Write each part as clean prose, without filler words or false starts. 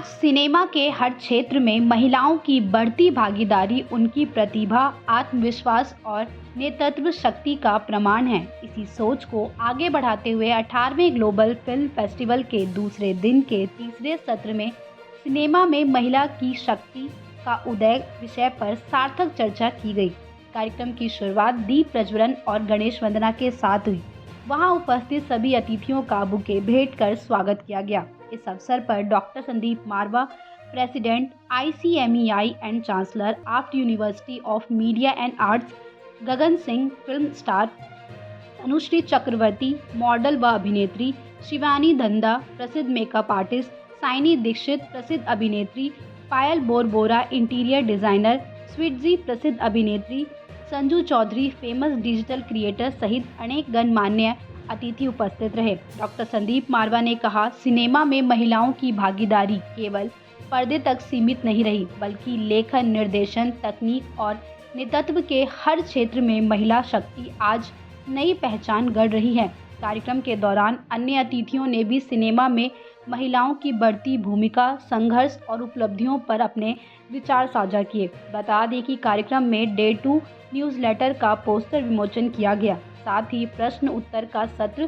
आज सिनेमा के हर क्षेत्र में महिलाओं की बढ़ती भागीदारी उनकी प्रतिभा, आत्मविश्वास और नेतृत्व शक्ति का प्रमाण है। इसी सोच को आगे बढ़ाते हुए 18वें ग्लोबल फिल्म फेस्टिवल के दूसरे दिन के तीसरे सत्र में सिनेमा में महिला की शक्ति का उदय विषय पर सार्थक चर्चा की गई। कार्यक्रम की शुरुआत दीप प्रज्वलन और गणेश वंदना के साथ हुई। वहां उपस्थित सभी अतिथियों का बुके भेंट कर स्वागत किया गया। इस अवसर पर doctor Sandeep Marwah, president ICMEI and chancellor AAFT University of Media and Arts, Gagan Singh film star, Anushree Chakraborty model व अभिनेत्री, शिवानी धंधा प्रसिद्ध मेकअप आर्टिस्ट, साइनी दीक्षित प्रसिद्ध अभिनेत्री, पायल बोरबोरा इंटीरियर डिजाइनर, स्वीटजी प्रसिद्ध अभिनेत्री, Sanju Chaudhary famous digital creator सहित अनेक गणमान्य अतिथि उपस्थित रहे। डॉक्टर संदीप मारवा ने कहा, सिनेमा में महिलाओं की भागीदारी केवल पर्दे तक सीमित नहीं रही, बल्कि लेखन, निर्देशन, तकनीक और नेतृत्व के हर क्षेत्र में महिला शक्ति आज नई पहचान गढ़ रही है। कार्यक्रम के दौरान अन्य अतिथियों ने भी सिनेमा में महिलाओं की बढ़ती भूमिका, संघर्ष और उपलब्धियों पर अपने विचार साझा किए। बता दें कि कार्यक्रम में डे 2 न्यूज़लेटर का पोस्टर विमोचन किया गया। साथ ही प्रश्न उत्तर का सत्र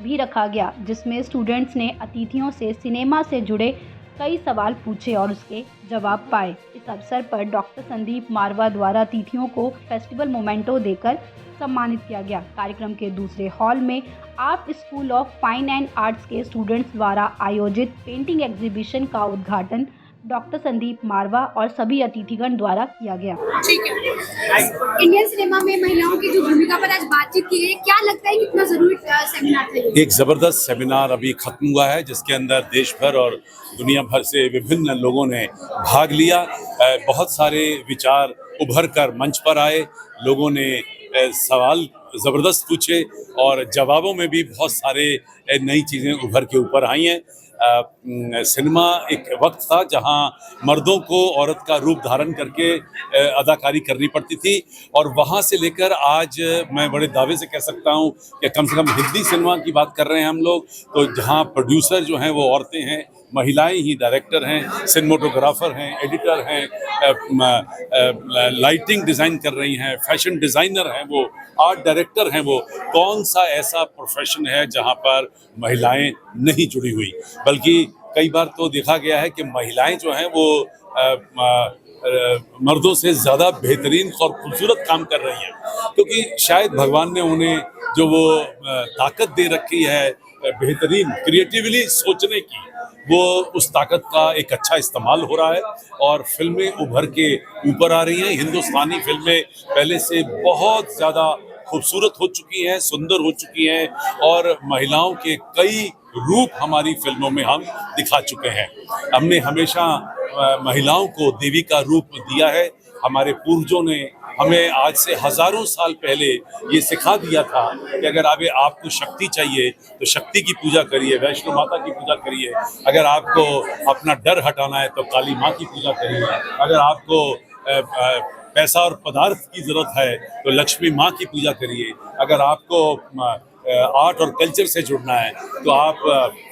भी रखा गया, जिसमें स्टूडेंट्स ने अतिथियों से सिनेमा से जुड़े कई सवाल पूछे और उसके जवाब पाए। इस अवसर पर डॉक्टर संदीप मारवा द्वारा अतिथियों को फेस्टिवल मोमेंटो देकर सम्मानित किया गया। कार्यक्रम के दूसरे हॉल में art school of fine and arts के स्टूडेंट्स द्वारा आयोजित पेंटिंग एग्जीबिशन का उद्घाटन डॉक्टर संदीप मारवा और सभी अतिथिगण द्वारा किया गया। ठीक है, इंडियन सिनेमा में महिलाओं की जो भूमिका पर आज बातचीत की गई, क्या लगता है कितना जरूरी सेमिनार था? एक जबरदस्त सेमिनार अभी खत्म हुआ है, जिसके अंदर देश भर और दुनिया भर से विभिन्न लोगों ने भाग लिया। बहुत सारे विचार उभर कर मंच पर आए, लोगों ने सवाल जबरदस्त पूछे और जवाबों में भी बहुत सारे नई चीजें उभर के ऊपर आई हैं। सिनेमा एक वक्त था जहां मर्दों को औरत का रूप धारण करके अदाकारी करनी पड़ती थी, और वहां से लेकर आज मैं बड़े दावे से कह सकता हूं कि कम से कम हिंदी सिनेमा की बात कर रहे हैं हम लोग, तो जहां प्रोड्यूसर जो हैं वो औरतें हैं, महिलाएं ही डायरेक्टर हैं, सिनेमेटोग्राफर हैं, एडिटर हैं, लाइटिंग डिज़ाइन कर रही हैं, फैशन डिज़ाइनर हैं, वो आर्ट डायरेक्टर हैं। वो कौन सा ऐसा प्रोफेशन है जहां पर महिलाएं नहीं जुड़ी हुई? बल्कि कई बार तो देखा गया है कि महिलाएं जो हैं वो मर्दों से ज़्यादा बेहतरीन और खूबसूरत काम कर रही हैं, क्योंकि शायद भगवान ने उन्हें जो वो ताकत दे रखी है बेहतरीन क्रिएटिवली सोचने की, वो उस ताकत का एक अच्छा इस्तेमाल हो रहा है और फिल्में उभर के ऊपर आ रही हैं। हिंदुस्तानी फिल्में पहले से बहुत ज़्यादा खूबसूरत हो चुकी हैं, सुंदर हो चुकी हैं, और महिलाओं के कई रूप हमारी फिल्मों में हम दिखा चुके हैं। हमने हमेशा महिलाओं को देवी का रूप दिया है। हमारे पूर्वजों ने हमें आज से हजारों साल पहले ये सिखा दिया था कि अगर आपको शक्ति चाहिए तो शक्ति की पूजा करिए, वैष्णो माता की पूजा करिए। अगर आपको अपना डर हटाना है तो काली माँ की पूजा करिए। अगर आपको पैसा और पदार्थ की जरूरत है तो लक्ष्मी माँ की पूजा करिए। अगर आपको आर्ट और कल्चर से जुड़ना है तो आप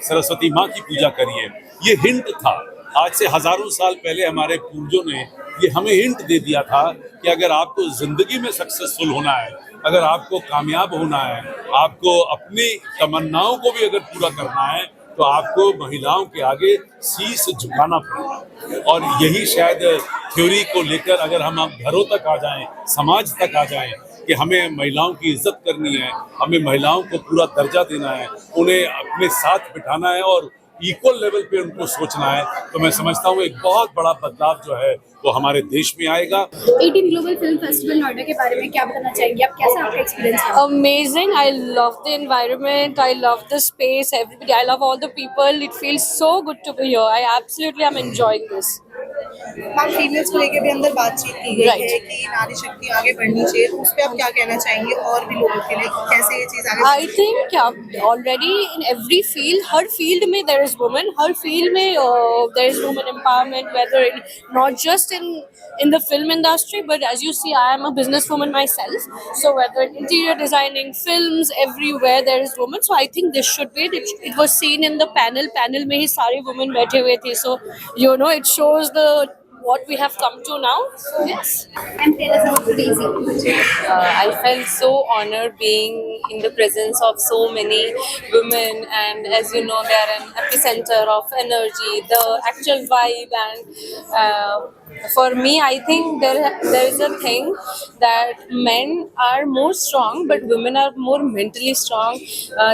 सरस्वती माँ की पूजा करिए। ये हिंट था, आज से हजारों साल पहले हमारे पूर्वजों ने ये हमें हिंट दे दिया था कि अगर आपको जिंदगी में सक्सेसफुल होना है, अगर आपको कामयाब होना है, आपको अपनी तमन्नाओं को भी अगर पूरा करना है, तो आपको महिलाओं के आगे शीश झुकाना पड़ेगा। और यही शायद थ्योरी को लेकर अगर हम घरों तक आ जाएं, समाज तक आ जाएं कि हमें महिलाओं की इज्जत करनी है, हमें महिलाओं को पूरा दर्जा देना है, उन्हें अपने साथ बिठाना है और इक्वल लेवल पे उनको सोचना है, तो मैं समझता हूँ एक बहुत बड़ा बदलाव जो है वो हमारे देश में आएगा। 18 ग्लोबल फिल्म फेस्टिवल नोएडा के बारे में क्या बताना चाहेंगे आप? कैसा आपका एक्सपीरियंस है? Amazing. I love the environment. I love the space. Everybody. I love all the people. It feels so good to be here. I absolutely am enjoying this. Ma'am females को लेके भी अंदर बातचीत की गई Right. है कि नारी शक्ति आगे बढ़नी चाहिए, तो उस पर आप क्या कहना चाहेंगे और भी लोगों के लिए कैसे ये चीज़ आगे I think already in every field, her field में there is women, her field में there is women empowerment, whether not just in the film industry, but as you see, I am a businesswoman myself. So whether in interior designing, films, everywhere there is women. So I think this should be. It was seen in the panel. Panel में ही सारी women बैठे हुए थे. So it shows what we have come to now. So yes. And tell us about today's event. I felt so honored being in the presence of so many women, and as you know, they are an epicenter of energy, the actual vibe, and for me, I think there is a thing that men are more strong, but women are more mentally strong.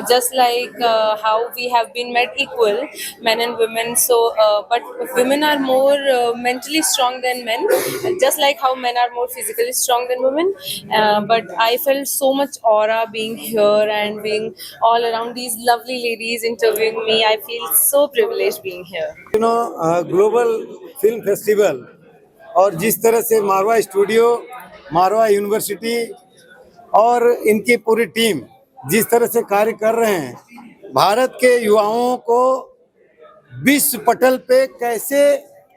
Just like how we have been made equal, men and women. So, but women are more mentally strong than men, just like how men are more physically strong than women. But I felt so much aura being here and being all around these lovely ladies interviewing me. I feel so privileged being here. Global film festival और जिस तरह से मारवा studio, मारवा university और इनकी पूरी team जिस तरह से कार्य कर रहे हैं, भारत के युवाओं को विश्व पटल पे कैसे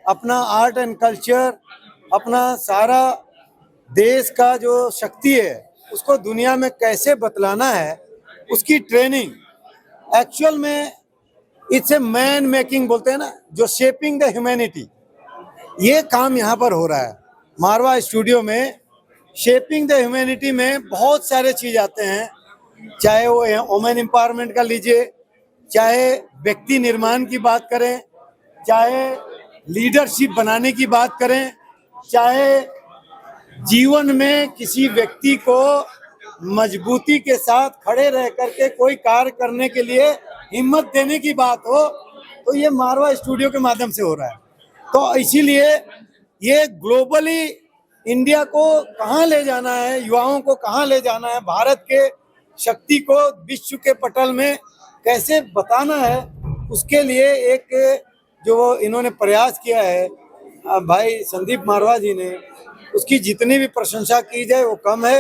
अपना आर्ट एंड कल्चर, अपना सारा देश का जो शक्ति है उसको दुनिया में कैसे बतलाना है, उसकी ट्रेनिंग एक्चुअल में इट्स ए मैन मेकिंग बोलते हैं ना, जो शेपिंग द ह्यूमैनिटी, ये काम यहाँ पर हो रहा है मारवा स्टूडियो में। शेपिंग द ह्यूमैनिटी में बहुत सारे चीज़ आते हैं, चाहे वो वुमेन एम्पावरमेंट का लीजिए, चाहे व्यक्ति निर्माण की बात करें, चाहे लीडरशिप बनाने की बात करें, चाहे जीवन में किसी व्यक्ति को मजबूती के साथ खड़े रह करके कोई कार्य करने के लिए हिम्मत देने की बात हो, तो ये मारवा स्टूडियो के माध्यम से हो रहा है। तो इसीलिए ये ग्लोबली इंडिया को कहाँ ले जाना है, युवाओं को कहाँ ले जाना है, भारत के शक्ति को विश्व के पटल में कैसे बताना है, उसके लिए एक जो इन्होंने प्रयास किया है भाई संदीप मारवा जी ने, उसकी जितनी भी प्रशंसा की जाए वो कम है।